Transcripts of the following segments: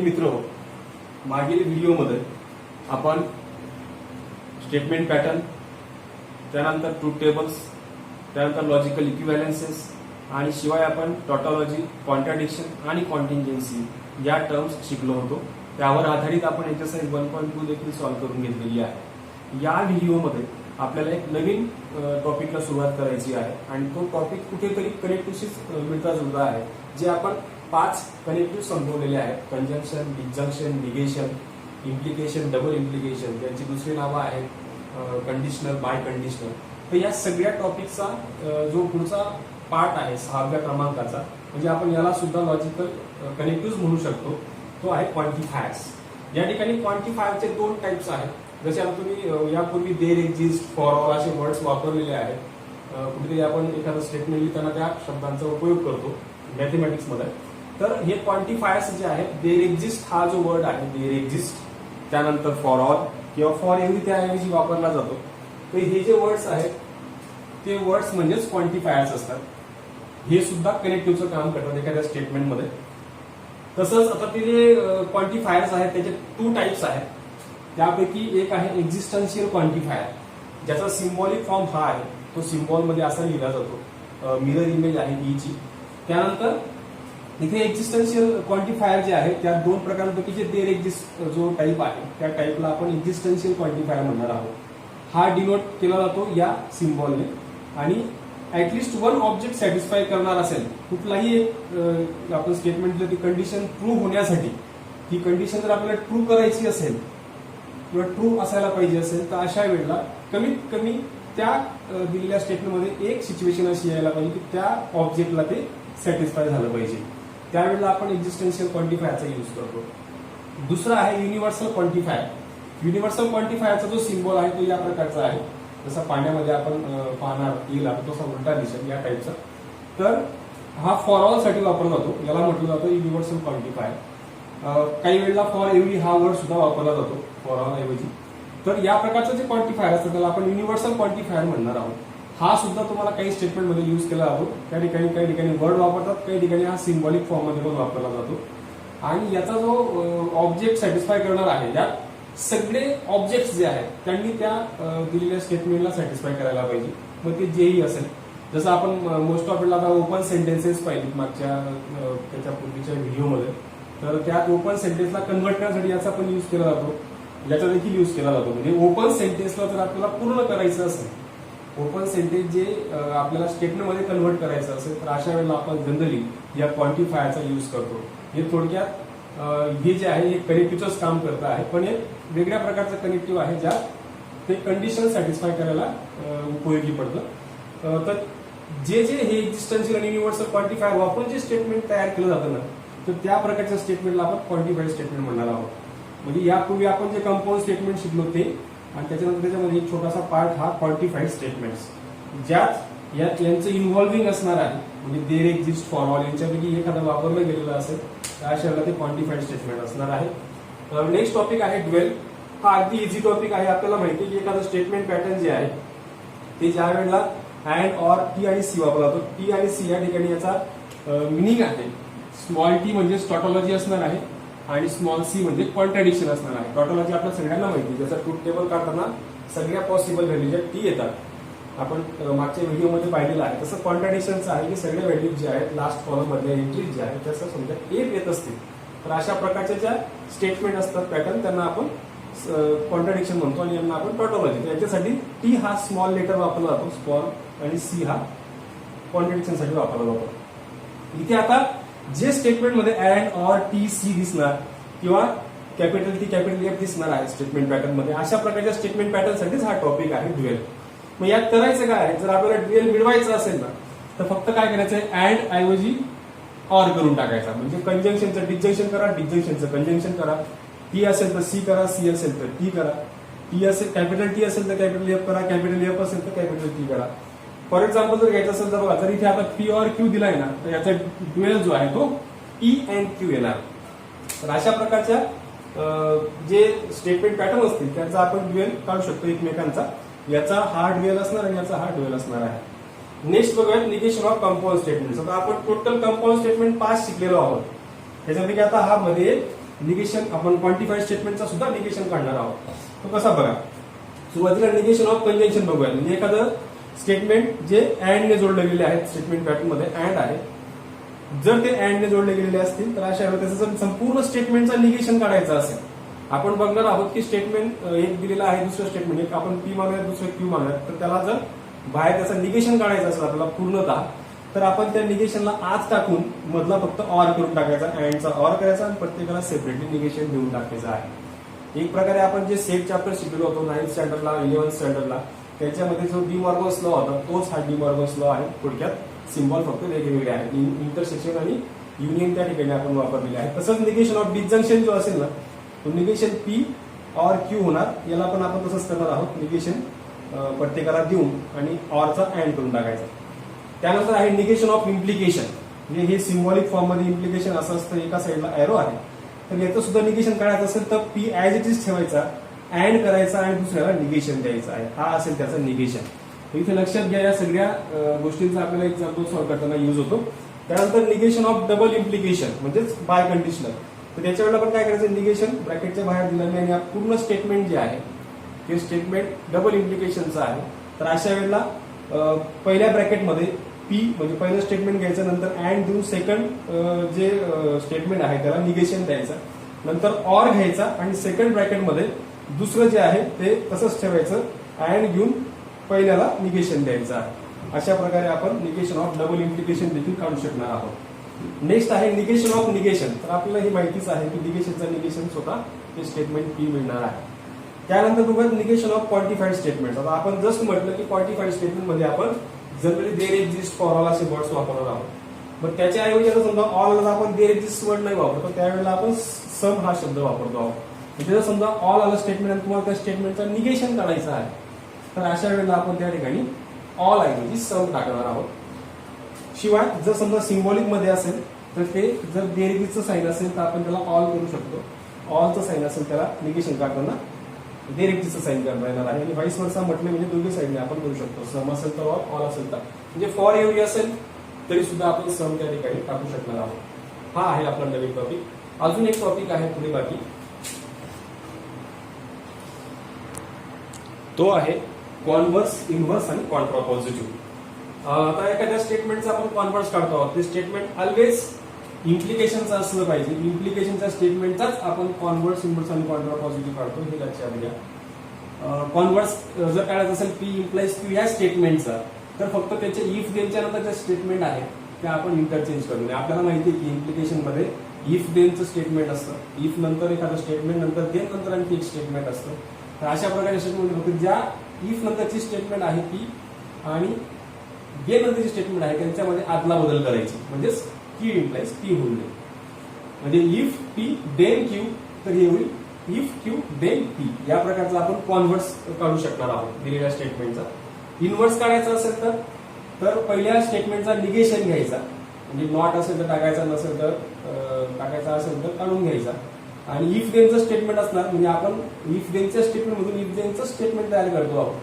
विद्यार्थी मित्र हो, मागील व्हिडिओमध्ये आपण स्टेटमेंट पॅटर्न, त्यानंतर ट्रूथ टेबल्स, त्यानंतर लॉजिकल इक्विव्हॅलन्सेस आणि शिवाय आपण टॉटॉलॉजी, कॉन्ट्राडिक्शन आणि कॉन्टिंजन्सी या टर्म्स शिकलो होतो. त्यावर आधारित आपण एक्सरसाइज 1.2 देखील सॉल्व्ह करून घेतलेली आहे. या व्हिडिओमध्ये आपल्याला एक नवीन टॉपिकला सुरुवात करायची आहे आणि तो टॉपिक कुठेतरी कनेक्टिव्हशीच मिळता जुळता आहे, जे आपण 5 कनेक्टिव्ह संबोधलेले आहेत: conjunction, disjunction, negation, implication, double implication. त्यांची दुसरी नावं आहेत कंडिशनल, बाय कंडिशनल. तर या सगळ्या टॉपिकचा जो पुढचा पार्ट आहे 6व्या क्रमांकाचा, म्हणजे आपण याला सुद्धा लॉजिकल कनेक्टिव्ह म्हणू शकतो, तो आहे क्वांटिफायर्स. या ठिकाणी क्वांटिफायरचे 2 टाइप्स आहेत. जसे आता तुम्ही यापूर्वी देर एक्झिस्ट, फॉर ऑल असे वर्ड्स वापरलेले आहेत. कुठेतरी आपण एखादं स्टेटमेंट लिहिताना त्या शब्दांचा उपयोग करतो मॅथमॅटिक्स मध्ये. तर हे क्वांटिफायर्स जे आहेत, देर एक्झिस्ट हा जो वर्ड आहे, देर एक्झिस्ट, त्यानंतर फॉर ऑल किंवा फॉर एव्हरी त्याऐवजी वापरला जातो. तर हे जे वर्ड्स आहेत ते वर्ड्स म्हणजेच क्वांटिफायर्स असतात. हे सुद्धा कनेक्टिव्हचं काम करतात एखाद्या स्टेटमेंटमध्ये. तसंच आता ते जे क्वांटिफायर्स आहेत त्याचे 2 टाइप्स आहेत. त्यापैकी एक आहे एक्झिस्टन्शियल क्वांटिफायर, ज्याचा सिम्बॉलिक फॉर्म हा आहे. तो सिम्बॉल मध्ये असा लिहिला जातो, मिरर इमेज आहे ई ची. त्यानंतर इथे एक्झिस्टन्शियल क्वांटिफायर जे आहे त्या 2 प्रकारांपैकी जे देर एक्झिस्ट जो टाइप आहे त्या टाइपला आपण एक्झिस्टन्शियल क्वांटिफायर म्हणणार आहोत. हा डिनोट केला जातो या सिम्बॉलने आणि ऍटलिस्ट 1 ऑब्जेक्ट सॅटिस्फाय करणार असेल कुठलाही एक आपण स्टेटमेंटला ती कंडिशन ट्रू होण्यासाठी, ती कंडिशन जर आपल्याला ट्रू करायची असेल किंवा ट्रू असायला पाहिजे असेल तर अशा वेळेला कमीत कमी त्या दिलेल्या स्टेटमेंटमध्ये एक सिच्युएशन अशी यायला पाहिजे की त्या ऑब्जेक्टला ते सॅटिस्फाय झालं पाहिजे. त्यावेळेला आपण एक्झिस्टन्शियल क्वांटिफायरचा यूज करतो. दुसरा आहे युनिव्हर्सल क्वांटिफायर. युनिव्हर्सल क्वांटिफायरचा जो सिम्बॉल आहे तो या प्रकारचा आहे, जसा पाण्यामध्ये आपण पाहणार येईल तसा उलटा दिसेल या टाईपचा. तर हा फॉर ऑल साठी वापरला जातो, याला म्हटलं जातं युनिव्हर्सल क्वांटिफायर. काही वेळेला फॉर एव्हरी हा वर्ड सुद्धा वापरला जातो फॉर ऑल ऐवजी. तर या प्रकारचं जे क्वांटिफायर असतं त्याला आपण युनिव्हर्सल क्वांटिफायर म्हणणार आहोत. हा सुद्धा तुम्हाला काही स्टेटमेंटमध्ये यूज केला जातो. त्या ठिकाणी काही ठिकाणी वर्ड वापरतात, काही ठिकाणी हा सिम्बॉलिक फॉर्म मध्ये पण वापरला जातो. आणि याचा जो ऑब्जेक्ट सॅटिस्फाय करणार आहे, यात सगळे ऑब्जेक्ट जे आहेत त्यांनी त्या दिलेल्या स्टेटमेंटला सॅटिस्फाय करायला पाहिजे. मग ते जेही असेल, जसं आपण मोस्ट ऑफ आता ओपन सेंटेन्सेस पाहिजे मागच्या त्याच्या पूर्वीच्या व्हिडिओमध्ये. तर त्यात ओपन सेंटेन्सला कन्व्हर्ट करण्यासाठी याचा पण यूज केला जातो, याचा देखील यूज केला जातो. म्हणजे ओपन सेंटेन्सला जर आपल्याला पूर्ण करायचं असेल, ओपन सेंटेन्स जे आपल्याला स्टेटमेंटमध्ये कन्व्हर्ट करायचं असेल, तर अशा वेळेला आपण जनरली या क्वांटिफायरचा यूज करतो. हे थोडक्यात हे जे आहे हे कनेक्टिव्हचंच काम करत आहे, पण एक वेगळ्या प्रकारचं कनेक्टिव्ह आहे ज्यात ते कंडिशन सॅटिस्फाय करायला उपयोगी पडतं. तर जे हे एक्झिस्टन्शियल आणि युनिव्हर्सल क्वांटिफायर वापरून जे स्टेटमेंट तयार केलं जातं ना, तर त्या प्रकारच्या स्टेटमेंटला आपण क्वांटिफाईड स्टेटमेंट म्हणणार आहोत. म्हणजे यापूर्वी आपण जे कंपाऊंड स्टेटमेंट शिकलो ते, आणि त्याच्यानंतर त्याच्यामध्ये एक छोटासा पार्ट हा क्वांटिफाईड स्टेटमेंट्स, ज्यात यांचं इन्व्हॉल्विंग असणार आहे. म्हणजे देर एक्झिस्ट, फॉर ऑल यांच्यापैकी एखादं वापरलं गेलेलं असेल तर अशा वेळेला ते क्वांटिफाईड स्टेटमेंट असणार आहे. नेक्स्ट टॉपिक आहे ड्वेल. हा अगदी इझी टॉपिक आहे. आपल्याला माहिती आहे की एखादं स्टेटमेंट पॅटर्न जे आहे ते ज्या वेळेला अँड, ऑर, टी आणि सी वापरला जातो. टी आणि सी या ठिकाणी याचा मिनिंग आहे. स्मॉल टी म्हणजे टॉटॉलॉजी असणार आहे आणि स्मॉल सी म्हणजे कॉन्ट्राडिक्शन असणार आहे. टॉटॉलॉजी आपल्या सगळ्यांना माहिती, जसं ट्रूथ टेबल काढताना सगळ्या पॉसिबल व्हॅल्यूज टी येतात, आपण मागच्या व्हिडिओमध्ये पाहिलेलं आहे. तसं कॉन्ट्राडिक्शनचं आहे की सगळ्या व्हॅल्यूज जे आहेत लास्ट कॉलम मधल्या एंट्रीज जे आहेत त्याचं समजा एक येत असतील, तर अशा प्रकारच्या ज्या स्टेटमेंट असतात पॅटर्न त्यांना आपण कॉन्ट्राडिक्शन म्हणतो आणि यांना आपण टॉटॉलॉजी. याच्यासाठी टी हा स्मॉल लेटर वापरला जातो, स्मॉल, आणि सी हा कॉन्ट्राडिक्शन साठी वापरला जातो. इथे आता जे स्टेटमेंट मध्ये अँड, ऑर, टी, सी दिसणार किंवा कॅपिटल टी, कॅपिटल एफ दिसणार आहे स्टेटमेंट पॅटर्न मध्ये, अशा प्रकारच्या स्टेटमेंट पॅटर्न साठीच हा टॉपिक आहे ड्युएल. मग यात करायचं काय आहे, जर आपल्याला ड्युएल मिळवायचं असेल ना, तर फक्त काय करायचं आहे, अँड ऐवजी ऑर करून टाकायचा. म्हणजे कंजंक्शनचं डिस्जंक्शन करा, डिस्जंक्शनचं कंजंक्शन करा. टी असेल तर सी करा, सी असेल तर टी करा. टी असेल, कॅपिटल टी असेल तर कॅपिटल एफ करा, कॅपिटल एफ असेल तर कॅपिटल टी करा. फॉर एक्झाम्पल जर घ्यायचं असेल तर बघा, जर इथे आता पी और क्यू दिलाय ना, तर याचा ड्युएल जो आहे तो पी अँड क्यू येणार. तर अशा प्रकारच्या जे स्टेटमेंट पॅटर्न असतील त्यांचा आपण ड्युएल काढू शकतो एकमेकांचा. याचा हा ड्युएल असणार आणि याचा हा ड्युएल असणार आहे. नेक्स्ट बघूया निगेशन ऑफ कंपाऊंड स्टेटमेंट. आता आपण टोटल कंपाऊंड स्टेटमेंट 5 शिकलेलो आहोत. त्याच्यापैकी आता हा मध्ये निगेशन आपण क्वांटिफाईड स्टेटमेंटचा सुद्धा निगेशन काढणार आहोत. तो कसा बघा, सुरुवातीला निगेशन ऑफ कंजंक्शन बघूया. म्हणजे एखादं स्टेटमेंट जे अँड ने जोडले गेले आहेत, स्टेटमेंट पॅटर्न मध्ये अँड आहे, जर ते अँड ने जोडले गेलेले असतील तर अशा वेळेला त्याचं संपूर्ण स्टेटमेंटचा निगेशन काढायचं असेल, आपण बघणार आहोत की स्टेटमेंट एक दिलेला आहे, दुसरं स्टेटमेंट एक आपण पी मानूयात, दुसरं क्यू मानूयात, तर त्याला जर बाहेर त्याचं निगेशन काढायचं असेल आपल्याला पूर्णतः, तर आपण त्या निगेशनला आज टाकून मधला फक्त ऑर करून टाकायचा, अँडचा ऑर करायचा आणि प्रत्येकाला सेपरेटली निगेशन देऊन टाकायचं आहे. एक प्रकारे आपण जे सेट चॅप्टर शिकलो होतो 9th स्टँडर्डला 11th स्टँडर्डला, त्याच्यामध्ये जो डी मॉर्गन्स लॉ होता तोच हा डी मॉर्गन्स लॉ आहे. थोडक्यात सिम्बॉल फक्त वेगवेगळे आहेत, इंटरसेक्शन आणि युनियन त्या ठिकाणी आपण वापरलेले आहे. तसंच निगेशन ऑफ डिसजंक्शन जो असेल ना, तो निगेशन पी ऑर क्यू होणार, याला पण आपण तसंच करणार आहोत, निगेशन प्रत्येकाला देऊन आणि ऑरचा अँड करून टाकायचा. त्यानंतर आहे निगेशन ऑफ इम्प्लिकेशन. म्हणजे हे सिम्बॉलिक फॉर्म मध्ये इम्प्लिकेशन असं असतं, एका साईडला एरो आहे, तर याचं सुद्धा निगेशन काढायचं असेल तर पी ऍज इट इज ठेवायचा, अँड करायचा आणि दुसऱ्याला निगेशन द्यायचं आहे. हा असेल त्याचं निगेशन. इथे लक्षात घ्या, या सगळ्या गोष्टींचा आपल्याला एक्झाम्पल सॉल्व्ह करताना यूज होतो. त्यानंतर निगेशन ऑफ डबल इम्प्लिकेशन म्हणजेच बाय कंडिशनल. तर त्याच्या वेळेला आपण काय करायचं, निगेशन ब्रॅकेटच्या बाहेर दिलं नाही आणि पूर्ण स्टेटमेंट जे आहे ते स्टेटमेंट डबल इम्प्लिकेशनचं आहे. तर अशा वेळेला पहिल्या ब्रॅकेटमध्ये पी म्हणजे पहिलं स्टेटमेंट घ्यायचं, नंतर अँड देऊन सेकंड जे स्टेटमेंट आहे त्याला निगेशन द्यायचं, नंतर ऑर घ्यायचा आणि सेकंड ब्रॅकेटमध्ये दुसरं जे आहे ते तसंच ठेवायचं, अँड घेऊन पहिल्याला निगेशन द्यायचं आहे. अशा प्रकारे आपण निगेशन ऑफ डबल इम्प्लिकेशन देखील काढू शकणार आहोत. नेक्स्ट आहे निगेशन ऑफ निगेशन. तर आपल्याला ही माहितीच आहे की निगेशनचा निगेशन स्वतः हे स्टेटमेंट पी मिळणार आहे. त्यानंतर बघा निगेशन ऑफ क्वांटिफाईड स्टेटमेंट. आता आपण जस्ट म्हटलं की क्वांटिफाईड स्टेटमेंट मध्ये आपण generally there exist for all असे वर्ड्स वापरणार आहोत. मग त्याच्याऐवजी आता समजा ऑल आपण देर एक्झिस्ट वर्ड नाही वापरतो, त्यावेळेला आपण सम हा शब्द वापरतो आहोत. म्हणजे जर समजा ऑल आलं स्टेटमेंट आणि तुम्हाला त्या स्टेटमेंटचं निगेशन काढायचं आहे, तर अशा वेळेला आपण त्या ठिकाणी ऑल ऐवजी सम टाकणार आहोत. शिवाय जर समजा सिम्बॉलिक मध्ये असेल तर ते जर देर एक्झिस्टचं साईन असेल तर आपण त्याला ऑल करू शकतो, ऑलचं साईन असेल त्याला निगेशन काढताना देर एक्झिस्टचं साईन करता येणार आहे. आणि व्हाईस वर्सा म्हटलं म्हणजे दोन्ही साईडने आपण करू शकतो, सम असेल तर ऑल असेल तर. म्हणजे फॉर एव्हरी असेल तरी सुद्धा आपण सम त्या ठिकाणी टाकू शकणार आहोत. हा आहे आपला नवीन टॉपिक. अजून एक टॉपिक आहे पुढे बाकी, तो आहे कॉन्व्हर्स, इनव्हर्स आणि कॉन्ट्रापॉझिटिव्ह. आता एखाद्या स्टेटमेंटचा आपण कॉन्व्हर्स काढतो आहोत, ते स्टेटमेंट ऑलवेज इम्प्लिकेशनचं असलं पाहिजे. इम्प्लिकेशनच्या स्टेटमेंटचाच आपण कॉन्व्हर्स, इनव्हर्स आणि कॉन्ट्रापॉझिटिव्ह काढतो, हे लक्षात घ्या. कॉन्व्हर्स जर काढायचं असेल पी इम्प्लाइज क्यू या स्टेटमेंटचा, तर फक्त त्याचे इफ देनच्या नंतर जे स्टेटमेंट आहे ते आपण इंटरचेंज करू नये. आपल्याला माहिती आहे की इम्प्लिकेशन मध्ये इफ देनचं स्टेटमेंट असतं, इफ नंतर एखादं स्टेटमेंट, नंतर देन नंतर आणखी एक स्टेटमेंट असतं. तर अशा प्रकारे स्टेटमेंट होते, ज्या इफ नंतरची स्टेटमेंट आहे ती आणि देन नंतरची स्टेटमेंट आहे त्यांच्यामध्ये आदला बदल करायची, म्हणजेच की इम्प्लाइज पी होईल. म्हणजे इफ पी देन क्यू, तर हे होईल इफ क्यू देन पी. या प्रकारचा आपण कॉन्व्हर्स काढू शकणार आहोत दिलेल्या स्टेटमेंटचा. इनव्हर्स काढायचा असेल तर पहिल्या स्टेटमेंटचा निगेशन घ्यायचा, म्हणजे नॉट असेल तर टाकायचा, नसेल तर टाकायचा असेल तर काढून घ्यायचा. आणि इफ देनचं स्टेटमेंट असणार म्हणजे आपण इफ देनच्या स्टेटमेंट मधून इफ देनचं स्टेटमेंट तयार करतो आहोत,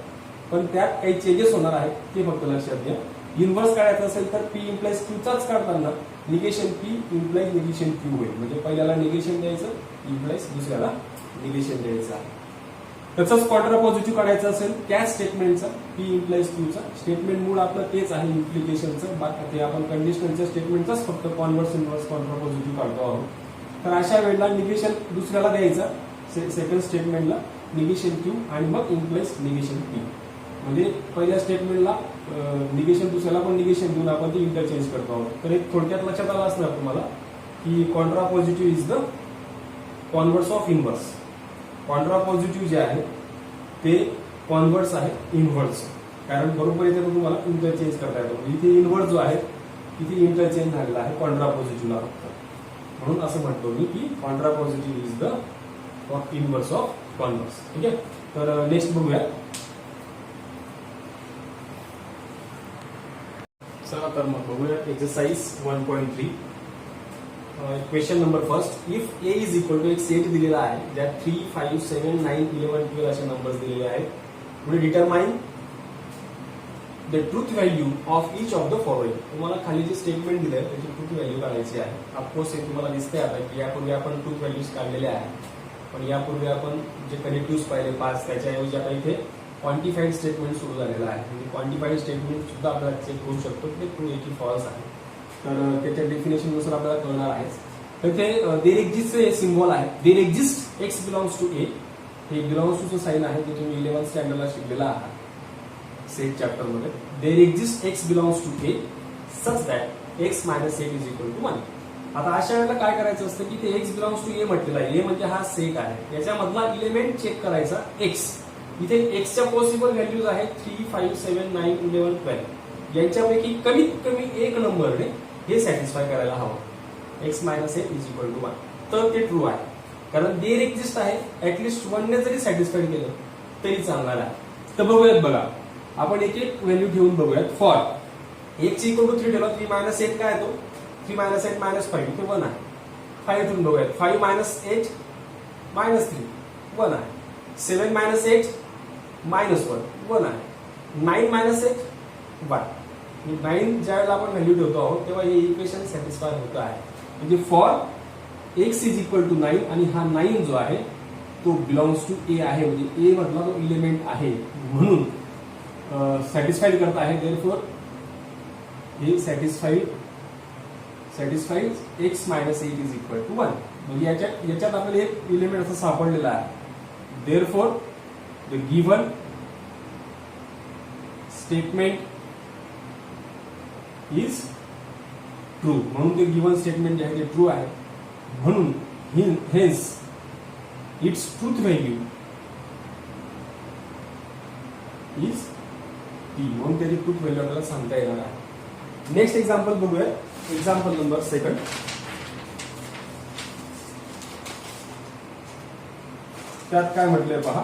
पण त्यात काही चेंजेस होणार आहेत ते फक्त लक्षात घ्या. इनव्हर्स काढायचं असेल तर पी इम्प्लाइज क्यूचाच काढताना negation P implies negation Q होईल. म्हणजे पहिल्याला निगेशन द्यायचं, इम्प्लाइज दुसऱ्याला निगेशन द्यायचं आहे. तसंच कॉन्ट्रापॉझिटिव्ह काढायचं असेल त्याच स्टेटमेंटचा पी इम्प्लाइज क्यूचा, स्टेटमेंट मूळ आपलं तेच आहे इम्प्लिकेशनचं, ते आपण कंडिशनलच्या स्टेटमेंटचाच फक्त कॉन्व्हर्स, इनव्हर्स, कॉन्ट्रापॉझिटिव्ह काढतो आहोत. तर अशा वेळेला निगेशन दुसऱ्याला द्यायचा, सेकंड स्टेटमेंटला निगेशन क्यू आणि मग इम्प्लाइज निगेशन पी. म्हणजे पहिल्या स्टेटमेंटला निगेशन, दुसऱ्याला पण निगेशन देऊन आपण ते इंटरचेंज करतो आहोत. तर एक थोडक्यात लक्षात आलं असणार तुम्हाला की contrapositive is the converse of inverse. Contrapositive जे आहे ते कॉन्व्हर्स आहे इनव्हर्स, कारण बरोबर इथे तुम्हाला इंटरचेंज करता येतो. इथे इनव्हर्स जो आहे तिथे इंटरचेंज झालेला आहे कॉन्ट्रापॉझिटिव्हला, म्हणून असं म्हणतो मी की contrapositive is the inverse of converse. ठीक आहे, तर नेक्स्ट बघूया. चला तर मग बघूया exercise 1.3. Question number first. If A is equal to एक सेट दिलेला आहे ज्यात 3, 5, 7, 9, 11, 12 असे नंबर्स दिलेले आहेत. पुढे determine the truth value of each of the following. तुम्हाला खाली जे स्टेटमेंट दिलंय त्याची ट्रूथ व्हॅल्यू काढायची आहे. ऑफकोर्स हे तुम्हाला दिसतंय आता की यापूर्वी आपण ट्रूथ व्हॅल्यूज काढलेल्या आहेत, पण यापूर्वी आपण जे कनेक्टिव्ह पाहिले 5 त्याच्याऐवजी आता इथे क्वांटिफाईड स्टेटमेंट सुरू झालेलं आहे. म्हणजे क्वांटिफाईड स्टेटमेंट सुद्धा आपल्याला चेक करू शकतो की ट्रू आहे की फॉल्स आहे. तर त्याच्या डेफिनेशन नुसार आपल्याला कळणार आहे. तर ते देर एक्झिस्टचे सिम्बॉल आहे. There exist x belongs to ए. हे बिलॉंग्स टू साइन आहे ते तुम्ही 11th स्टँडर्डला शिकलेला आहात सेट चॅप्टर मध्ये. There exist x belongs to A such that x minus 8 is equal to 1. आता अशा वेळेला काय करायचं असतं की ते एक्स बिलॉंग्स टू ए म्हटलेलं आहे. ए म्हणजे हा सेट आहे, याच्यामधला इलेमेंट चेक करायचा एक्स. इथे एक्सच्या पॉसिबल व्हॅल्यूज आहेत 3, 5, 7, 9, 11, 12. यांच्यापैकी कमीत कमी एक नंबरने हे सॅटिस्फाय करायला हवं. X minus 8 is equal to 1. तर ते ट्रू आहे, कारण देर एक्झिस्ट आहे. ऍटलिस्ट 1 ने जरी सॅटिस्फाय केलं तरी चांगलं आहे. तर बघूयात, बघा आपण एक एक व्हॅल्यू ठेवून बघूयात. फॉर एक्स इक्वल टू 3 ठेवला, 3 मायनस 8 काय येतो? 3 मायनस 8 मायनस 5 ते 1 आहे. 5 ठेवून बघूयात. 5 मायनस 8 मायनस 3 1 आहे. 7 मायनस 8 मायनस 1 1 आहे. 9 मायनस 8 1. 9 ज्या वेळेला आपण व्हॅल्यू ठेवतो आहोत तेव्हा हे इक्वेशन सॅटिस्फाय होत आहे. म्हणजे for x is equal to 9 आणि हा 9 जो आहे तो बिलॉंग्स टू ए आहे. म्हणजे ए मधला तो इलेमेंट आहे म्हणून सॅटिस्फाईड करत आहे. देअरफॉर हे satisfied x minus 8 is equal to 1. म्हणजे याच्यात आपल्याला एक इलेमेंट असं सापडलेला आहे. Therefore the given statement is true. म्हणून ते गिव्हन स्टेटमेंट जे आहे ते ट्रू आहे. म्हणून hence its truth value is T. म्हणून त्याची ट्रूथ व्हॅल्यू आपल्याला सांगता येणार आहे. नेक्स्ट एक्झाम्पल बघूया. Example number 2. त्यात काय म्हटलंय पहा.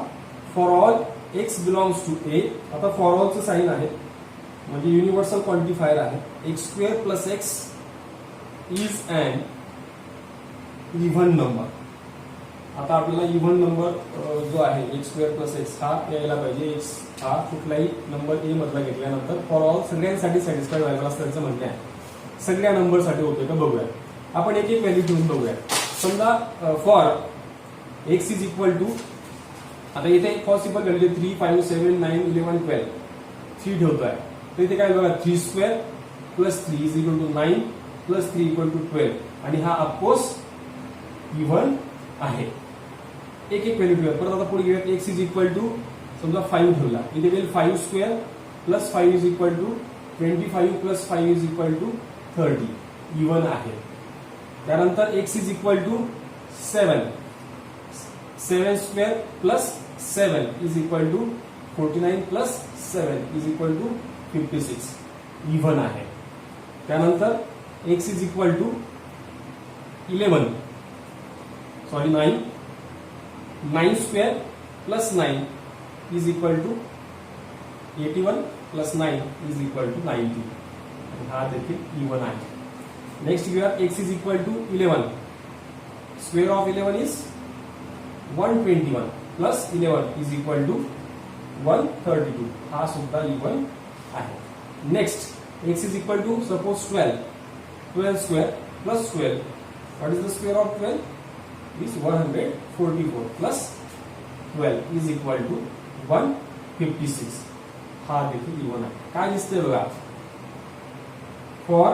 For all x belongs to A. आता फॉर ऑलचं साइन आहे म्हणजे युनिव्हर्सल क्वांटिफायर आहे. X square plus x is an even number. आता आपल्याला इव्हन नंबर जो आहे एक्स स्क्वेअर प्लस एक्स हा यायला पाहिजे. एक्स हा कुठलाही नंबर ए मधला घेतल्यानंतर फॉर ऑल सगळ्यांसाठी सॅटिस्फाय व्हायला असं त्यांचं म्हणणं आहे. सगळ्या नंबरसाठी होतोय का बघूया. आपण एक एक व्हॅल्यू ठेवून बघूया. समजा for x is equal to, आता इथे पॉसिबल व्हॅल्यू 3, 5, 7, 9, 11, 12 3 ठेवतोय. तर इथे काय बघा 3 square plus 3 is equal to 9 plus 3 equal to 12 आणि हा ऑफकोर्स इव्हन आहे. एक एक व्हॅल्यू ठेवूया. परत आता पुढे घेऊयात. एक्स इज इक्वल टू समजा 5 ठेवला. इथे येईल 5 square plus 5 is equal to 25 plus 5 is equal to 30 even आहे. त्यानंतर x is equal to 7 square plus 7 is equal to 49 plus 7 is equal to 56 even आहे. त्यानंतर x is equal to 9 square plus 9 is equal to 81 plus 9 is equal to 90. हा देखील even आहे. Next घेऊया. X is equal to 11 square of 11 is 121 plus 11 is equal to 132. हा सुद्धा even आहे. Next x is equal to suppose 12 square plus 12. What is the square of 12? is 144 plus 12 is equal to 156. हा देखील even आहे. काय दिसतंय बघा. For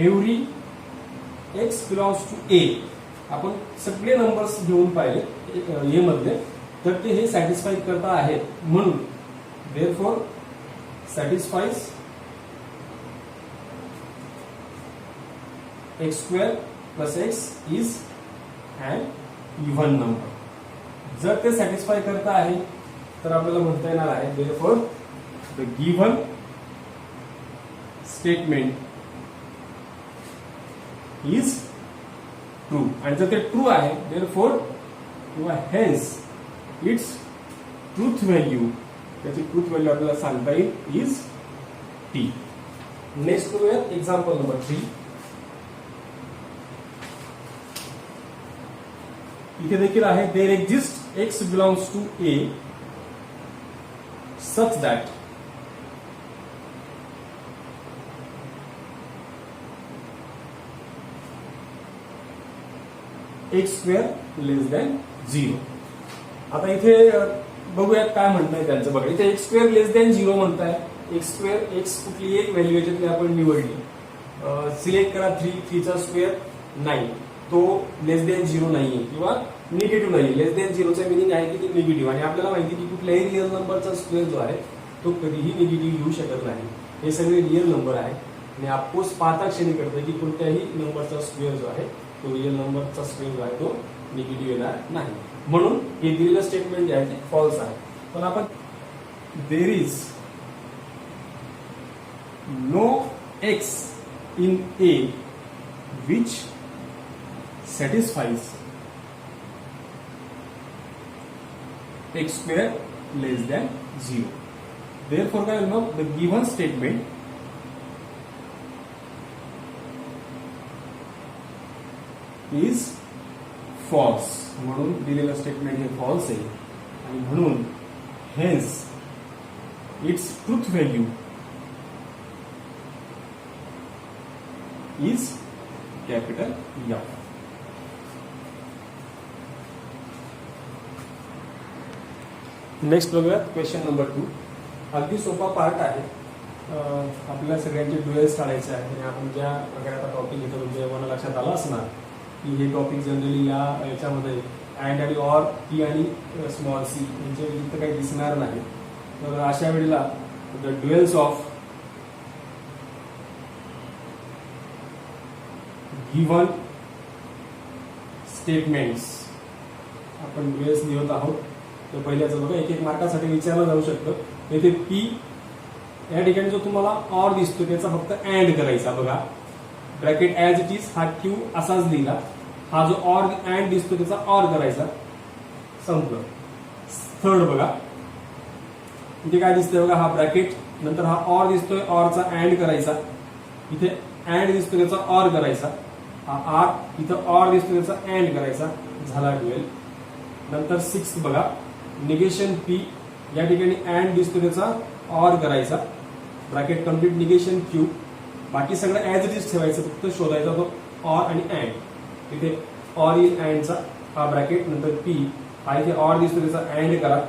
every x belongs to A. आपण सगळे नंबर्स घेऊन पाहिले ए मध्ये तर ते हे सॅटिस्फाय करता आहेत. म्हणून therefore satisfies x square plus x is an even number. जर ते सॅटिस्फाय करता आहे तर आपल्याला म्हणता येणार आहे therefore the given statement is true. आणि जर ते ट्रू आहे देअरफॉर किंवा हेन्स इट्स ट्रूथ व्हॅल्यू, त्याची ट्रूथ व्हॅल्यू आपल्याला सांगता येईल इज टी. नेक्स्ट करूया एक्झाम्पल नंबर 3. इथे देखील आहे there exist x belongs to A such that x square less than 0. आता इथे बघूयात काय म्हणताय त्यांचं. बघा इथे x square less than 0 म्हणताय. x square x कुठली एक व्हॅल्यू याच्यातली आपण निवडली, सिलेक्ट करा 3 चा स्क्वेअर नाही, तो लेस दॅन 0 नाहीये किंवा निगेटिव्ह नाही. लेस दॅन 0चा मिनिंग आहे की ते निगेटिव्ह, आणि आपल्याला माहिती की कुठल्याही रिअल नंबरचा स्क्वेअर जो आहे तो कधीही निगेटिव्ह येऊ शकत नाही. हे सगळे रिअल नंबर आहे आणि अफकोर्स पाहता क्षणी कळतं की कोणत्याही नंबरचा स्क्वेअर जो आहे तो रिअल नंबरचा स्क्वेअर जो आहे तो निगेटिव्ह येणार नाही. म्हणून हे दिलेलं स्टेटमेंट जे आहे ते फॉल्स आहे. पण आपण there is no x in A which satisfies x square less than 0. Therefore, काय होईल मग, the given statement is false. म्हणून दिलेलं स्टेटमेंट हे फॉल्स आहे आणि म्हणून hence its truth value is capital F. Next बघूया क्वेश्चन नंबर 2. अगदी सोपा पार्ट आहे. आपल्याला सगळ्यांचे ड्युएल्स काढायचे आहे आणि आपण ज्या प्रकारे आता टॉपिक घेतो म्हणजे मला लक्षात आलं असणार की हे टॉपिक जनरली याच्यामध्ये अँड आणि ऑर, पी आणि स्मॉल सी यांच्या व्यतिरिक्त काही दिसणार नाही. तर अशा वेळेला द ड्युएल्स ऑफ गिव्हन स्टेटमेंट्स आपण ड्युएल्स लिहत आहोत. तर पहिल्याचं बघा, एक एक मार्कासाठी विचारलं जाऊ शकतं. येथे पी या ठिकाणी जो तुम्हाला ऑर दिसतो त्याचा फक्त अँड करायचा. बघा ब्रॅकेट ऍज इट इज, हा क्यू असाच लिहिला. हा जो ऑर अँड दिसतो त्याचा ऑर करायचा, संपलं. थर्ड बघा इथे काय दिसतंय बघा, हा ब्रॅकेट नंतर हा ऑर दिसतोय, ऑरचा अँड करायचा. इथे अँड दिसतो त्याचा ऑर करायचा. हा आर इथं ऑर दिसतो त्याचा अँड करायचा, झाला ड्युएल. नंतर 6 बघा, निगेशन पी या ठिकाणी अँड दिसतो त्याचा ऑर करायचा, ब्रॅकेट कम्प्लीट निगेशन क्यू. बाकी सगळं ऍज इट इज ठेवायचं, फक्त शोधायचा तो ऑर आणि अँड. इथे ऑर इन अँडचा हा ब्रॅकेट, नंतर पी हा इथे ऑर दिसतो त्याचा अँड करा,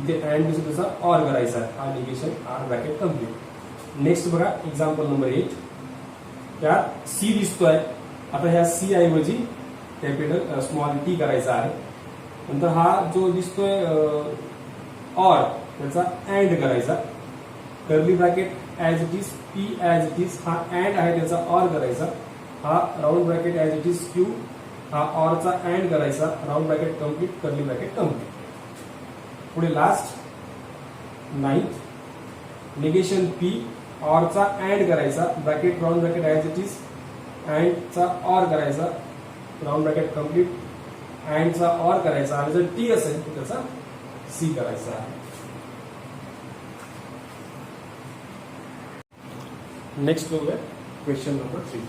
इथे अँड दिसतो त्याचा ऑर करायचा, हा negation or bracket complete. Next बघा एक्झाम्पल नंबर 8. त्यात सी दिसतोय. आता ह्या सी ऐवजी कॅपिटल स्मॉल टी करायचा आहे. नंतर हा जो दिसतोय ऑर त्याचा अँड करायचा, curly bracket as it is, P as it is, हा अँड आहे त्याचा ऑर करायचा. हा round bracket as it is Q, हा ऑरचा अँड करायचा, round bracket complete, curly bracket complete. पुढे लास्ट 9th, निगेशन पी ऑरचा अँड करायचा, bracket round bracket as it is, अँडचा ऑर करायचा, राऊंड ब्रॅकेट कम्प्लीट, अँडचा ऑर करायचा, आणि जर टी असेल तर त्याचा सी करायचा आहे. नेक्स्ट बघूया क्वेश्चन नंबर 3.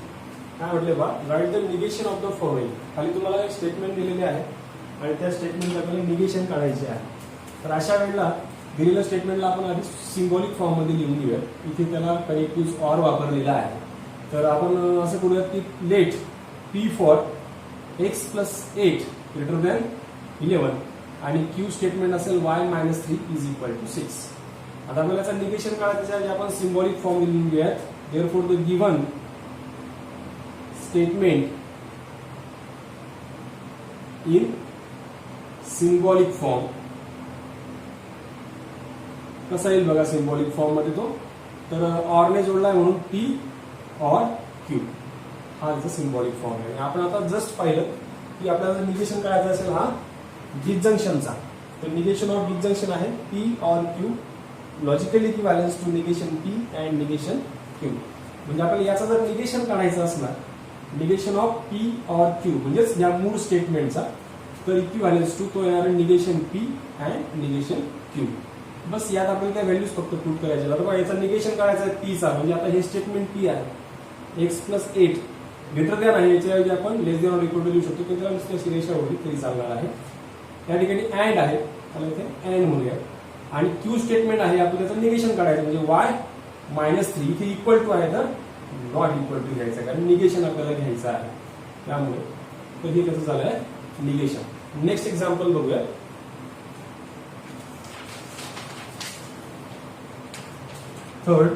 काय म्हटले बा, write the negation of the following. खाली तुम्हाला एक स्टेटमेंट दिलेले आहे आणि त्या स्टेटमेंटला आपल्याला निगेशन काढायचे आहे. तर अशा वेळेला दिलेल्या स्टेटमेंटला आपण आधी सिम्बॉलिक फॉर्म मध्ये लिहून घेऊया. इथे त्याला कनेक्टिव्ह ऑर वापरलेला आहे. तर आपण असं करूयात की let P for x plus 8 greater than 11 आणि क्यू स्टेटमेंट असेल y minus 3 is equal to 6. आता आपल्याला याचं निगेशन काढायचं आपण सिम्बॉलिक फॉर्म लिहून घेऊयात. Therefore the given statement in symbolic form कसा येईल बघा सिम्बॉलिक फॉर्म मध्ये तो. तर ऑरने जोडलाय म्हणून पी ऑर क्यू हा याचा सिम्बॉलिक फॉर्म आहे. आपण आता जस्ट पाहिलं की आपल्याला निगेशन काढायचं असेल हा डिसजंक्शनचा, तर निगेशन ऑफ डिसजंक्शन आहे P or Q, logically equivalence to negation P and negation Q. म्हणजे आपल्याला याचा जर निगेशन काढायचं असणार, negation of P or Q म्हणजेच या मूळ स्टेटमेंटचा, तर इक्विव्हॅलन्स टू तो येणार negation P and negation Q. बस यात आपल्याला त्या व्हॅल्यूज फक्त पुट करायच्या. आता याचा निगेशन काढायचा आहे पीचा, म्हणजे आता हे स्टेटमेंट पी आहे, x प्लस 8 ग्रेटर दॅन आहे, याच्याऐवजी आपण लेस दॅन ऑर इक्वल टू लिहू शकतो, की त्याला रेषा होती तरी चालणार आहे. या ठिकाणी अँड आहे, त्याला इथे अँड म्हणूया. आणि क्यू स्टेटमेंट आहे आपण त्याचं निगेशन काढायचं म्हणजे वाय -3 इथे इक्वल टू आहे तर नॉट इक्वल टू घ्यायचं कारण निगेशन आपल्याला घ्यायचं आहे. त्यामुळे कधी कसं झालंय निगेशन. नेक्स्ट एक्झाम्पल बघूया. Third,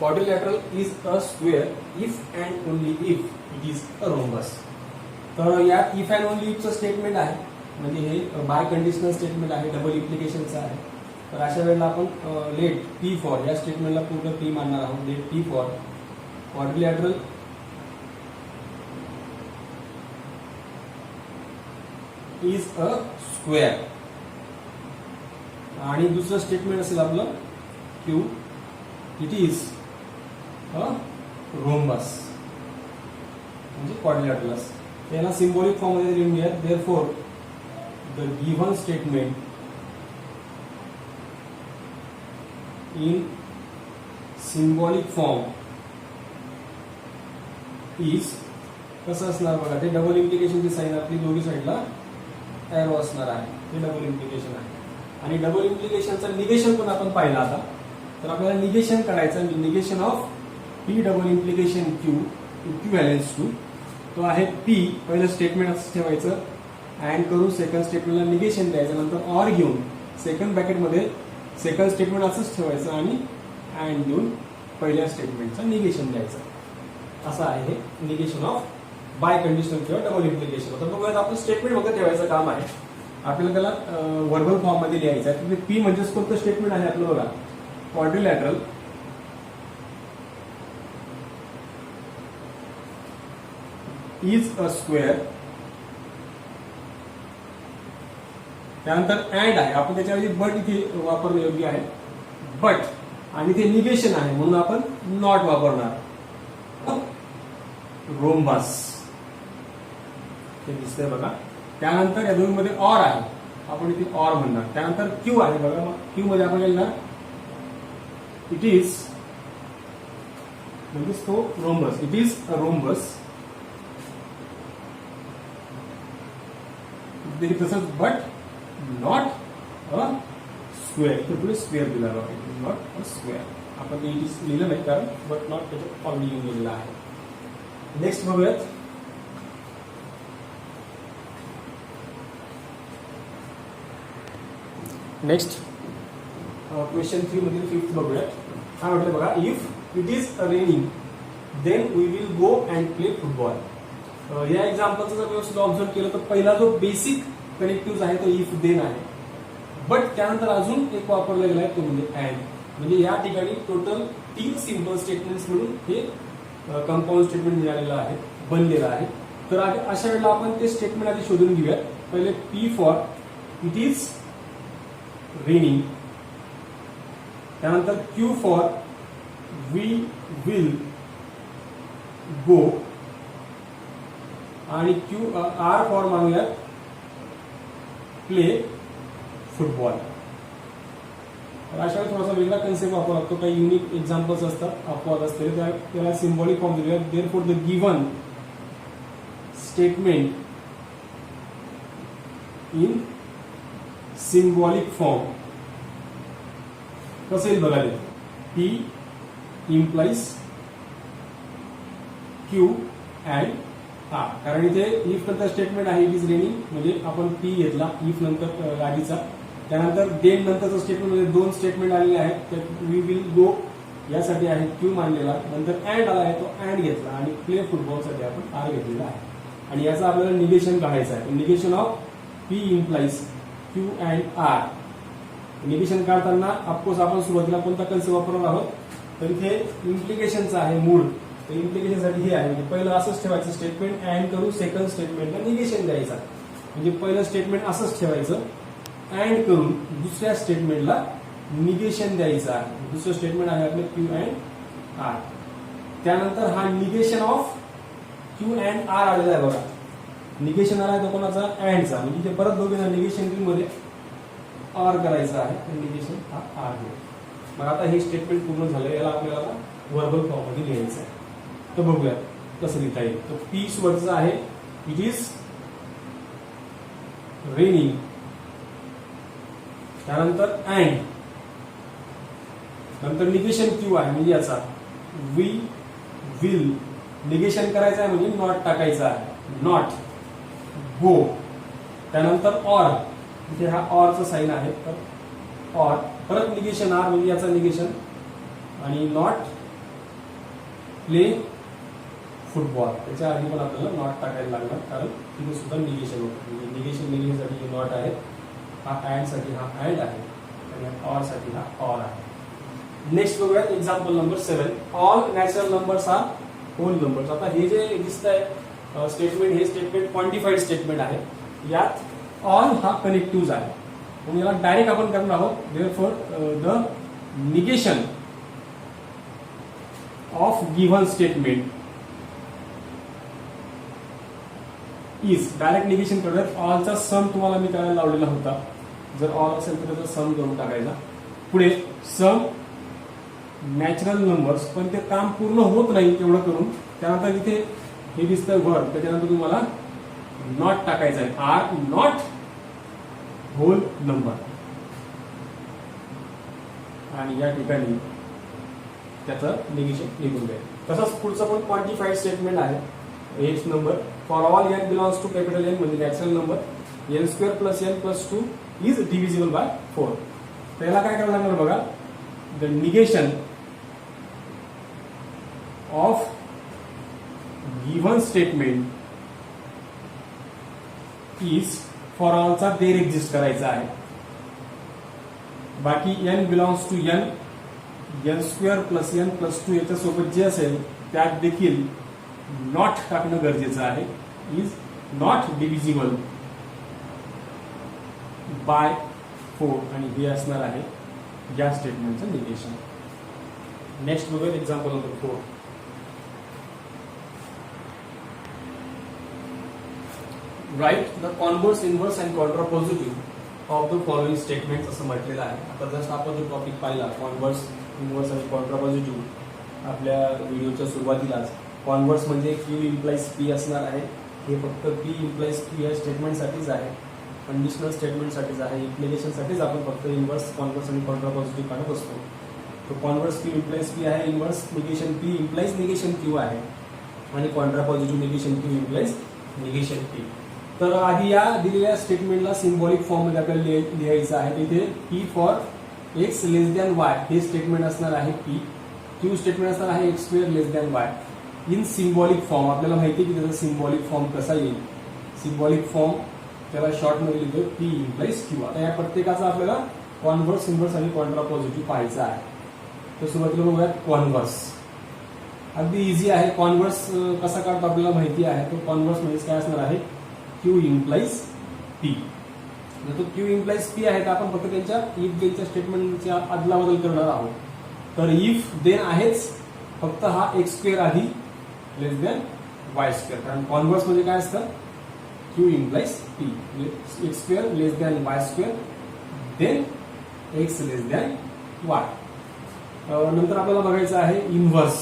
quadrilateral is a square if and only if it is a rhombus. तर यात इफ अँड ओनली इफचं स्टेटमेंट आहे म्हणजे हे बाय कंडिशनल स्टेटमेंट आहे, डबल इम्प्लिकेशनचं आहे. तर अशा वेळेला आपण लेट पी फॉर या स्टेटमेंटला पूर्ण पी मानणार आहोत. Let P for quadrilateral is a square आणि दुसरं स्टेटमेंट असेल आपलं Q it is a rhombus म्हणजे क्वाड्रिलॅटरल. याला सिम्बॉलिक फॉर्म मध्ये लिहून घ्या. Therefore the given statement in symbolic form is कसं असणार बघा. ते डबल इम्प्लिकेशनची साईन आपली दोन्ही साईडला एरो असणार आहे. हे डबल इम्प्लिकेशन आहे आणि डबल इम्प्लिकेशनचं निगेशन पण आपण पाहिलं आता. तर आपल्याला निगेशन करायचं. Negation of P double implication Q equivalence to तो आहे पी. पहिलं स्टेटमेंट असं ठेवायचं अँड करून सेकंड स्टेटमेंटला निगेशन द्यायचं. नंतर ऑर घेऊन सेकंड ब्रॅकेटमध्ये सेकंड स्टेटमेंट असंच ठेवायचं आणि अँड देऊन पहिल्या स्टेटमेंटचं निगेशन द्यायचं. असं आहे हे निगेशन ऑफ बाय कंडिशनल किंवा डबल इम्प्लिकेशन. तर बघूयात आपलं स्टेटमेंट वगैरे ठेवायचं काम आहे. आपल्याला त्याला वर्बल फॉर्म मध्ये लिहायचं आहे. पी म्हणजेच कोणतं स्टेटमेंट आहे आपलं बघा. Quadrilateral is a square. त्यानंतर अँड आहे आपण त्याच्याऐवजी बट इथे वापरणं योग्य आहे. बट आणि ते निगेशन आहे म्हणून आपण नॉट वापरणार. रोम्बस हे दिसतंय बघा. त्यानंतर या दोन्हीमध्ये ऑर आहे आपण इथे ऑर म्हणणार. त्यानंतर क्यू आहे बघा. मग क्यू मध्ये आपण लिहिणार इट इज म्हणजे तो rhombus. It is a rhombus. तसंच बट नॉट अ स्क्वेअर. तर पुढे स्क्वेअर दिला बघा. नॉट अ स्क्वेअर आपण ते इट लिहिलं नाही कारण बट नॉट त्याच्यात ऑलरेडी येऊन गेलेला आहे. नेक्स्ट बघूयात. नेक्स्ट क्वेश्चन 3 मधील 5th बघूयात. काय म्हटलं बघा. If it is raining then we will go and play football. या एक्झाम्पलचं जर व्यवस्थित ऑब्झर्व केलं तर पहिला जो बेसिक कनेक्टिव्ह आहे तो इफ देन आहे. बट त्यानंतर अजून एक वापरला गेला आहे तो म्हणजे अँड. म्हणजे या ठिकाणी टोटल 3 सिम्पल स्टेटमेंट्स मिळून हे कंपाऊंड स्टेटमेंट मिळालेलं आहे बनलेलं आहे. तर अशा वेळेला आपण ते स्टेटमेंट आधी शोधून घेऊया. पहिले P for it is raining. त्यानंतर Q for we will go आणि क्यू आर फॉर मानूयात प्ले फुटबॉल. अशा वेळी थोडासा वेगळा कन्सेप्ट वापरावा लागतो. काही युनिक एक्झाम्पल्स असतात अपवाद असते त्याला सिम्बॉलिक फॉर्म दिलेला. Therefore the given statement in symbolic form कसं येईल बघा. P implies Q and R. कारण इथे इफ नंतर स्टेटमेंट आहे इट इज रेनिंग म्हणजे आपण पी घेतला इफ नंतर आधीचा. त्यानंतर देन नंतरचं स्टेटमेंट म्हणजे 2 स्टेटमेंट आलेले आहेत. त्यात वी विल गो यासाठी आहे क्यू मानलेला. नंतर अँड आला आहे तो अँड घेतला आणि प्ले फुटबॉलसाठी आपण आर घेतलेला आहे. आणि याचं आपल्याला निगेशन काढायचं आहे. Negation of P implies Q and R. Negation काढताना ऑफकोर्स आपण सुरुवातीला कोणता कन्सेप्ट वापरणार आहोत तर इथे इम्प्लिकेशनचा आहे मूळ. तर इम्प्लिकेशनसाठी हे आहे म्हणजे पहिलं असंच ठेवायचं स्टेटमेंट अँड करून सेकंड स्टेटमेंटला निगेशन द्यायचा. म्हणजे पहिलं स्टेटमेंट असंच ठेवायचं अँड करून दुसऱ्या स्टेटमेंटला निगेशन द्यायचं आहे. दुसरं स्टेटमेंट आहे आपलं क्यू अँड आर. त्यानंतर हा negation of Q and R आलेला आहे बघा. निगेशन आला आहे तो कोणाचा अँडचा. म्हणजे परत दोघींना निगेशन मध्ये आर करायचं आहे. तर निगेशन हा आर घेऊ. मग आता हे स्टेटमेंट पूर्ण झालं. याला आपल्याला वर्बल फॉर्म मध्ये लिहायचं आहे. तर बघूया. कसं लिहिता येईल. तर पी सुरुवातीचं आहे, इट इज रेनिंग, त्यानंतर अँड, नंतर निगेशन क्यू आहे म्हणजे याचा वी विल, निगेशन करायचं आहे म्हणजे नॉट टाकायचं आहे, नॉट गो, त्यानंतर ऑर, इथे हा ऑरचा साइन आहे तर ऑर, परत निगेशन आर म्हणजे याचा निगेशन, आणि नॉट प्ले फुटबॉल, त्याच्या आधी पण आपल्याला नॉट टाकायला लागणार कारण तिथे सुद्धा निगेशन होतं. म्हणजे निगेशन निगेशनसाठी नॉट आहे, हा अँड साठी हा अँड आहे आणि ऑर साठी हा ऑर आहे. नेक्स्ट बघूया example number 7. All natural numbers are whole numbers. आता हे जे दिसत आहे स्टेटमेंट, हे स्टेटमेंट क्वांटिफाईड स्टेटमेंट आहे. यात ऑल हा कनेक्टिव्ह आहे म्हणून याला डायरेक्ट आपण करणार आहोत. Therefore the negation of given statement is, direct negation करत ऑलचा सम तुम्हाला मी करायला लावलेला होता. जर ऑल असेल तर त्याचा सम करून टाकायचा. पुढे सम नॅचरल नंबर्स, पण ते काम पूर्ण होत नाही तेवढं करून. त्यानंतर इथे हे दिसतं वर्ड, त्याच्यानंतर तुम्हाला नॉट टाकायचं आहे, आर नॉट होल नंबर, आणि या ठिकाणी त्याचं निगेशन निघून जाईल. तसंच पुढचं पण क्वांटिफाईड स्टेटमेंट आहे. हेच number for all N belongs to capital N म्हणजे natural number N square plus N plus 2 is divisible by 4. त्याला काय करायला लागणार बघा, the negation of given statement is, for ऑलचा देर एक्झिस्ट करायचा आहे. बाकी N belongs to N, N square plus N plus 2 याच्यासोबत जे असेल त्यात देखील नॉट टाकणं गरजेचं आहे. इज नॉट डिव्हिजिबल बाय 4, आणि हे असणार आहे या स्टेटमेंटचं निगेशन. नेक्स्ट बघूया example number 4. Write the converse, inverse and contrapositive of the following statement असं म्हटलेलं आहे. आता जस्ट आपण जो टॉपिक पाहिला कॉन्व्हर्स, इनव्हर्स आणि कॉन्ट्रापॉझिटिव्ह आपल्या व्हिडिओच्या सुरुवातीलाच, कॉन्व्हर्स म्हणजे क्यू इम्प्लाइज पी असणार आहे. हे फक्त पी इम्प्लाइज क्यू या स्टेटमेंटसाठीच आहे, कंडिशनल स्टेटमेंटसाठीच आहे. इम्प्लिकेशनसाठीच आपण फक्त इनव्हर्स, कॉन्व्हर्स आणि कॉन्ट्रापॉझिटिव्ह काढत असतो. तो कॉन्व्हर्स क्यू इम्प्लाइज पी आहे, inverse negation P implies negation Q आहे, आणि contrapositive negation Q implies negation P. तर आधी या दिलेल्या स्टेटमेंटला सिम्बॉलिक फॉर्म मध्ये आपल्याला लिहायचं आहे. तिथे P for x less than Y हे स्टेटमेंट असणार आहे पी, क्यू स्टेटमेंट असणार आहे x square less than Y in symbolic form. आपल्याला माहिती आहे की त्याचा सिम्बॉलिक फॉर्म कसा येईल. सिम्बॉलिक फॉर्म त्याला शॉर्ट मध्ये लिहितो पी इम्प्लाइज क्यू. आता या प्रत्येकाचा आपल्याला कॉन्व्हर्स, इनव्हर्स आणि कॉन्ट्रापॉझिटिव्ह पाहायचा आहे. तर सुरुवातीला बघूयात कॉन्व्हर्स. अगदी इझी आहे. कॉन्व्हर्स कसा काढतो आपल्याला माहिती आहे. तो कॉन्व्हर्स म्हणजे काय असणार आहे, क्यू इम्प्लाइज पी. तो क्यू इम्प्लाइज पी आहे तर आपण फक्त त्यांच्या इफ देनच्या स्टेटमेंटच्या अदला बदल करणार आहोत. तर इफ देन आहेच, फक्त हा एक्स स्क्वेअर आधी लेस दॅन वाय स्क्वेअर, कारण कॉन्व्हर्स म्हणजे काय असतं, Q implies P, X square less than Y square then X less than Y. नंतर आपल्याला बघायचं आहे इनव्हर्स.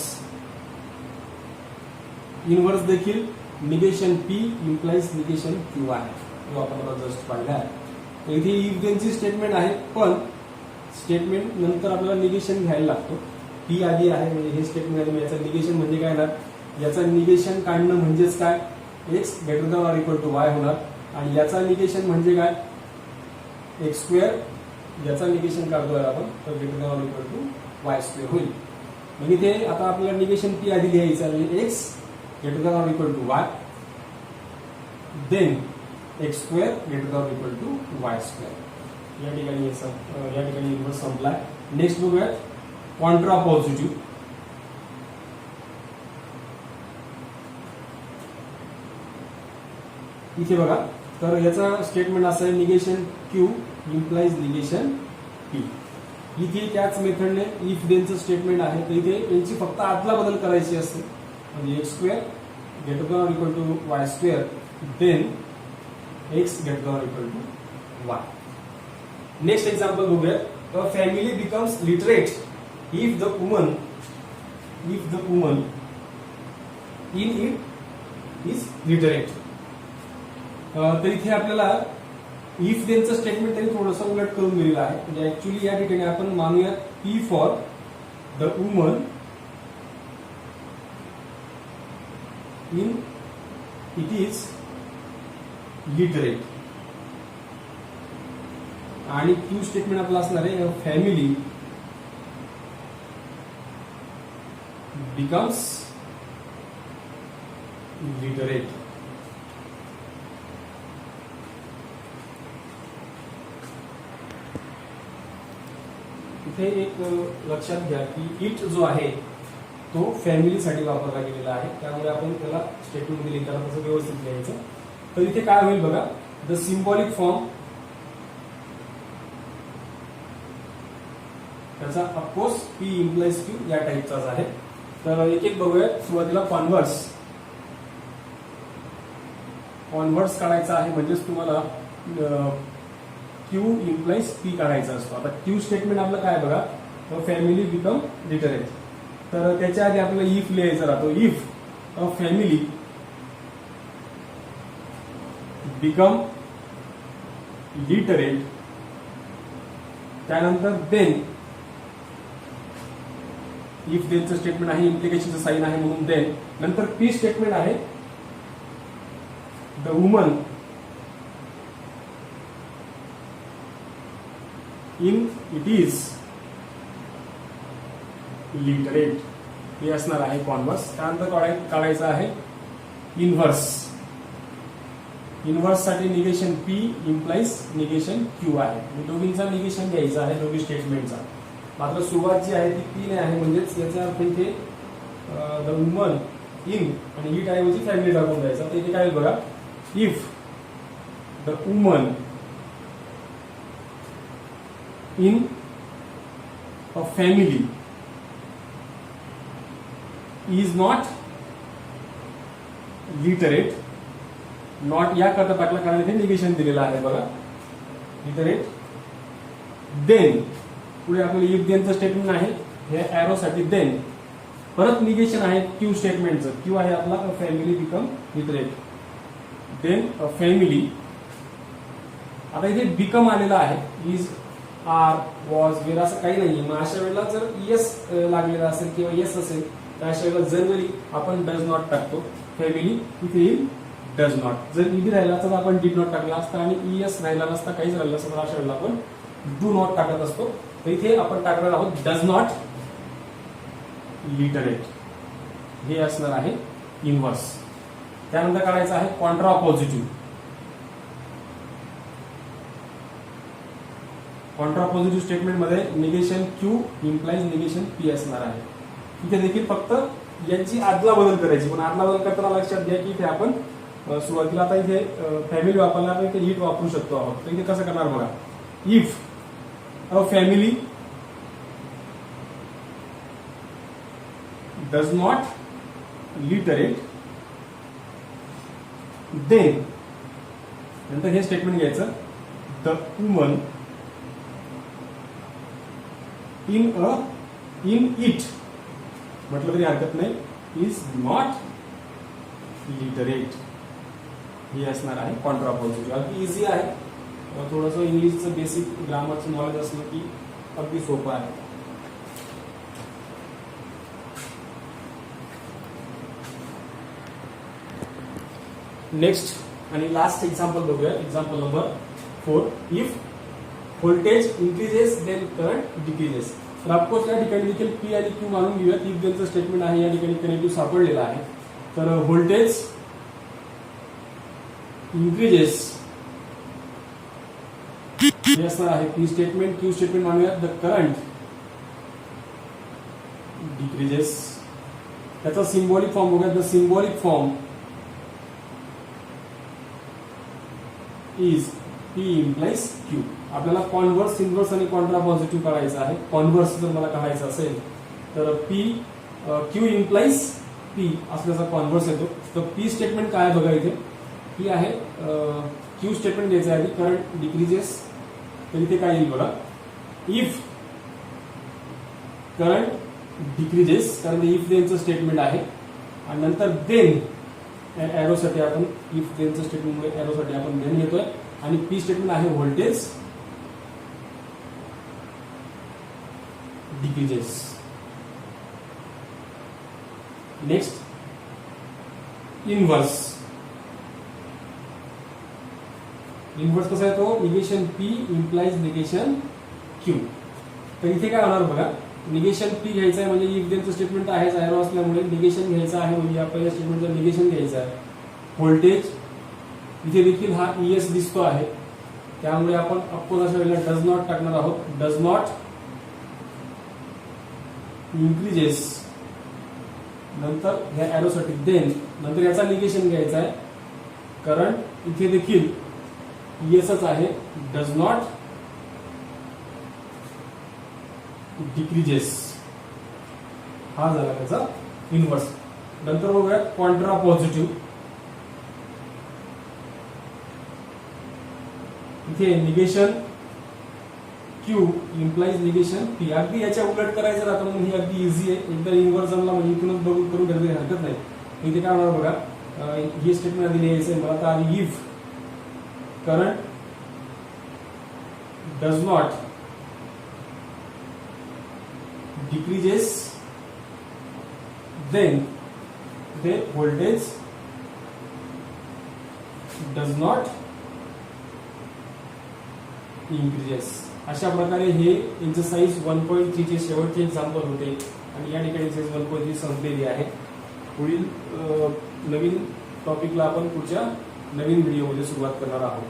इनव्हर्स देखील negation P implies negation Q आहे, जो आपण आता जस्ट पाहिला आहे. तर इथे इफ देनची स्टेटमेंट आहे, पण स्टेटमेंट नंतर आपल्याला निगेशन घ्यायला लागतो. पी आधी आहे म्हणजे हे स्टेटमेंट आहे, याचं निगेशन म्हणजे काय होणार, याचं निगेशन काढणं म्हणजेच काय, X greater than or equal to Y होणार. आणि याचा निगेशन म्हणजे काय, एक्स स्क्वेअर, याचा निगेशन काढतोय आपण तर greater than or equal to Y square होईल. म्हणजे ते आता आपल्याला निगेशन पी आधी लिहायचं म्हणजे x greater than or equal to y, then x square greater than or equal to y square. या ठिकाणी इन्व्हर्स संपलाय. नेक्स्ट बघूयात कॉन्ट्रापॉझिटिव्ह. इथे बघा, तर याचा स्टेटमेंट असं आहे negation Q implies negation P. इथे त्याच मेथडने इफ देनचं स्टेटमेंट आहे, तर इथे यांची फक्त आदला बदल करायची असते. म्हणजे X square greater than or equal to Y square then X greater than or equal to Y. Next example बघूया. A family becomes literate if the woman in it is literate. तर इथे आपल्याला इफ देनचं स्टेटमेंट त्यांनी थोडंसं उलट करून दिलेलं आहे. म्हणजे ऍक्च्युली या ठिकाणी आपण मानूया P for the woman in it is literate आणि क्यू स्टेटमेंट आपलं असणार आहे फॅमिली बिकम्स लिटरेट. इथे एक लक्षात घ्या की इट जो आहे तो फॅमिलीसाठी वापरला गेलेला आहे, त्यामुळे आपण त्याला स्टेटमेंट मध्ये लिहिताना तसं व्यवस्थित लिहायचं. तर इथे काय होईल बघा, द सिम्बॉलिक फॉर्म त्याचा ऑफकोर्स पी इम्प्लाइज क्यू या टाईपचाच आहे. तर एक एक बघूया. सुरुवातीला कॉन्व्हर्स काढायचा आहे, म्हणजेच तुम्हाला क्यू इम्प्लाइज पी काढायचा असतो. आता क्यू स्टेटमेंट आपलं काय बघा, फॅमिली बिकम लिटरेट. तर त्याच्या आधी आपल्याला इफ लिहायचा राहतो. If a family become literate, त्यानंतर देन इफ देनचं स्टेटमेंट आहे, इम्प्लिकेशनचं साइन आहे म्हणून देन. नंतर पी स्टेटमेंट आहे, the woman in it is literate. हे असणार आहे कॉन्व्हर्स. त्यानंतर काढायचं आहे इनव्हर्स. इनव्हर्स साठी negation P implies negation Q आहे. दोघींचा निगेशन घ्यायचा आहे, दोघी स्टेटमेंटचा. मात्र सुरुवात जी आहे ती पी ने आहे, म्हणजेच याचा अर्थ इथे द वुमन इन आणि इट ऐवजी फॅमिली टाकून द्यायचा. तर इथे काय बघा, if the woman in a family is not literate. Not या करता टाकला कारण इथे निगेशन दिलेलं आहे बघा, लिटरेट. देन पुढे आपल्याला इफ देनचं स्टेटमेंट आहे, हे एरो साठी देन. परत निगेशन आहे क्यू स्टेटमेंटचं. क्यू आहे आपला family become literate. Then family. आता इथे बिकम आलेला आहे, इज आर वॉज वेर असं काही नाही. मग अशा वेळेला जर येस लागलेला असेल किंवा येस असेल तर अशा वेळेला जनरली आपण डज नॉट टाकतो. फॅमिली इथे येईल डज नॉट. जर ईडी राहिला तर आपण डिड नॉट टाकला असता आणि ईएस राहिला नसता, काहीच राहिलं असतं तर अशा वेळेला आपण डू नॉट टाकत असतो. तर इथे आपण टाकणार आहोत डज नॉट लिटरेट. हे असणार आहे इनव्हर्स. त्यानंतर काढायचं आहे contrapositive. Contrapositive statement मध्ये negation Q implies negation P असणार आहे. इथे देखील फक्त यांची आदला बदल करायची, पण आदला बदल करताना लक्षात घ्या की इथे आपण सुरुवातीला आता इथे फॅमिली वापरणार इथे इट वापरू शकतो आहोत. तर इथे कसं करणार बघा, if a family does not literate then, नंतर हे स्टेटमेंट घ्यायचं, द वुमन इन इट म्हटलं तरी हरकत नाही, इज नॉट लिटरेट. हे असणार आहे कॉन्ट्रा पॉझिटिव्ह. अगदी इझी आहे, थोडंसं इंग्लिशचं बेसिक ग्रामरचं नॉलेज असलं की अगदी सोपं आहे. नेक्स्ट आणि लास्ट एक्झाम्पल बघूया. Example number 4. If voltage increases then current decreases. तर ऑफकोर्स या ठिकाणी देखील पी आणि क्यू मानून घेऊया. इफ देनचं स्टेटमेंट आहे, या ठिकाणी कनेक्टिव्ह सापडलेला आहे. तर व्होल्टेज इन्क्रीजेस हे असणार आहे पी स्टेटमेंट. क्यू स्टेटमेंट मानूया द करंट डिक्रीजेस. त्याचा सिम्बॉलिक फॉर्म बघूया. The symbolic form is P implies Q. आपल्याला कॉन्व्हर्स, इन्व्हर्स आणि कॉन्ट्रा पॉझिटिव्ह काढायचं आहे. कॉन्व्हर्स जर मला काढायचं असेल तर पी क्यू इम्प्लाइज पी असल्याचा कॉन्व्हर्स येतो. तर पी स्टेटमेंट काय बघा, इथे पी आहे. क्यू स्टेटमेंट द्यायचं आहे करंट डिक्रीजेस. तर इथे काय येईल बघा, इफ करंट डिक्रीजेस, कारण इफ देनचं स्टेटमेंट आहे. आणि नंतर देन एरोसाठी आपण इफ देनचं स्टेटमेंट एरोसाठी आपण देन घेतोय आणि पी स्टेटमेंट आहे voltage decreases. Next inverse. Inverse कसा आहे तो negation P implies negation Q. तर इथे काय होणार बघा निगेशन पी घ्यायचं आहे म्हणजे इफ देनचं स्टेटमेंट आहेच एरो असल्यामुळे निगेशन घ्यायचं आहे म्हणजे आपल्याला स्टेटमेंटचं निगेशन घ्यायचं आहे. व्होल्टेज इथे देखील हा ईएस दिसतो आहे त्यामुळे आपण अपोज अशा वेळेला डज नॉट टाकणार आहोत. डज नॉट इन्क्रीजेस नंतर ह्या एरोसाठी देन नंतर याचा निगेशन घ्यायचा आहे कारण इथे देखील ईएसच आहे. डज नॉट डिक्रीजेस हा झाला त्याचा इनव्हर्स. नंतर बघूया कॉन्ट्रा पॉझिटिव्ह. इथे negation Q implies negation P. अगदी याच्या उलट करायचं राहतं म्हणून ही अगदी इझी आहे. एकदा इनव्हर्स जमला म्हणजे इथूनच बघून करून घ्यायची हरकत नाही. इथे काय होणार बघा ही स्टेटमेंट आधी लिहायचं आहे मला तर आधी if current does not decreases then the voltage does not increases. अशा प्रकारे हे एक्सरसाइज 1.3 चे शेवटचे एक्झाम्पल होते आणि या ठिकाणी एक्सरसाइज 1.3 संपलेली आहे. पुढील नवीन टॉपिकला आपण पुढच्या नवीन व्हिडिओमध्ये सुरुवात करणार आहोत.